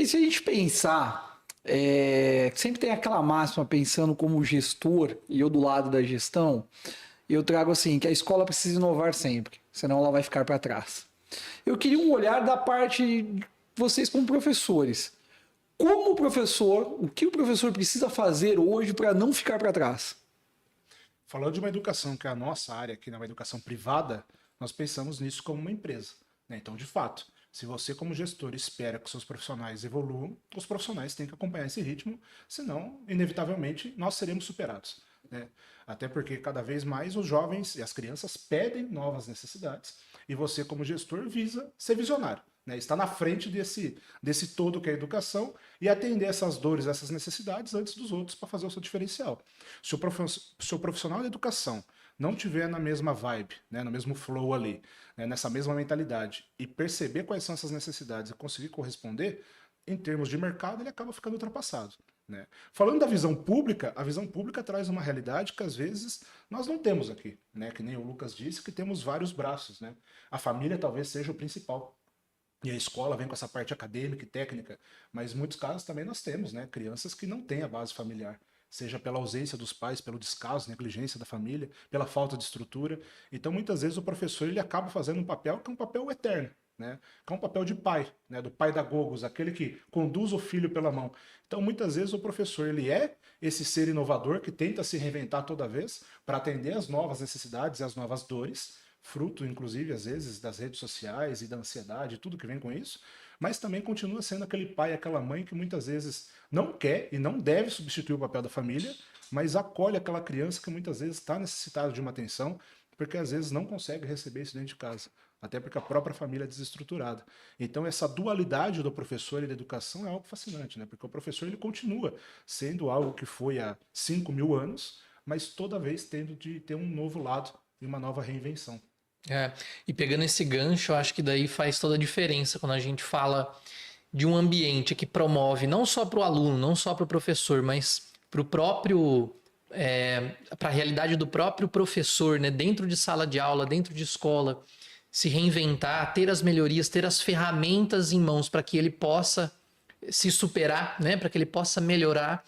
se a gente pensar, sempre tem aquela máxima pensando como gestor, e eu do lado da gestão, eu trago assim, que a escola precisa inovar sempre, senão ela vai ficar para trás. Eu queria um olhar da parte de vocês como professores. Como professor, o que o professor precisa fazer hoje para não ficar para trás? Falando de uma educação que é a nossa área aqui, uma educação privada, nós pensamos nisso como uma empresa, né? Então, de fato, se você como gestor espera que seus profissionais evoluam, os profissionais têm que acompanhar esse ritmo, senão, inevitavelmente, nós seremos superados, né? Até porque cada vez mais os jovens e as crianças pedem novas necessidades e você como gestor visa ser visionário, né? Está na frente desse todo que é a educação e atender essas dores, essas necessidades antes dos outros para fazer o seu diferencial. Se o profissional da educação não tiver na mesma vibe, né, no mesmo flow ali, né, nessa mesma mentalidade e perceber quais são essas necessidades e conseguir corresponder, em termos de mercado, ele acaba ficando ultrapassado, né? Falando da visão pública, a visão pública traz uma realidade que às vezes nós não temos aqui, né? Que nem o Lucas disse, que temos vários braços, né? A família talvez seja o principal. E a escola vem com essa parte acadêmica e técnica, mas em muitos casos também nós temos, né, crianças que não têm a base familiar, seja pela ausência dos pais, pelo descaso, negligência da família, pela falta de estrutura. Então, muitas vezes o professor ele acaba fazendo um papel que é um papel eterno, né, que é um papel de pai, né, do pai da Gogos, aquele que conduz o filho pela mão. Então, muitas vezes o professor ele é esse ser inovador que tenta se reinventar toda vez para atender às novas necessidades e às novas dores, fruto, inclusive, às vezes, das redes sociais e da ansiedade, tudo que vem com isso, mas também continua sendo aquele pai, aquela mãe que muitas vezes não quer e não deve substituir o papel da família, mas acolhe aquela criança que muitas vezes está necessitada de uma atenção, porque às vezes não consegue receber isso dentro de casa, até porque a própria família é desestruturada. Então essa dualidade do professor e da educação é algo fascinante, né? Porque o professor ele continua sendo algo que foi há 5.000 anos, mas toda vez tendo de ter um novo lado e uma nova reinvenção. E pegando esse gancho, eu acho que daí faz toda a diferença quando a gente fala de um ambiente que promove não só para o aluno, não só para o professor, mas para o próprio, para a realidade do próprio professor, né? Dentro de sala de aula, dentro de escola, se reinventar, ter as melhorias, ter as ferramentas em mãos para que ele possa se superar, né? Para que ele possa melhorar.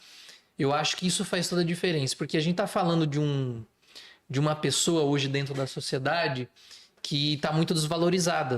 Eu acho que isso faz toda a diferença, porque a gente está falando de uma pessoa hoje dentro da sociedade que está muito desvalorizada.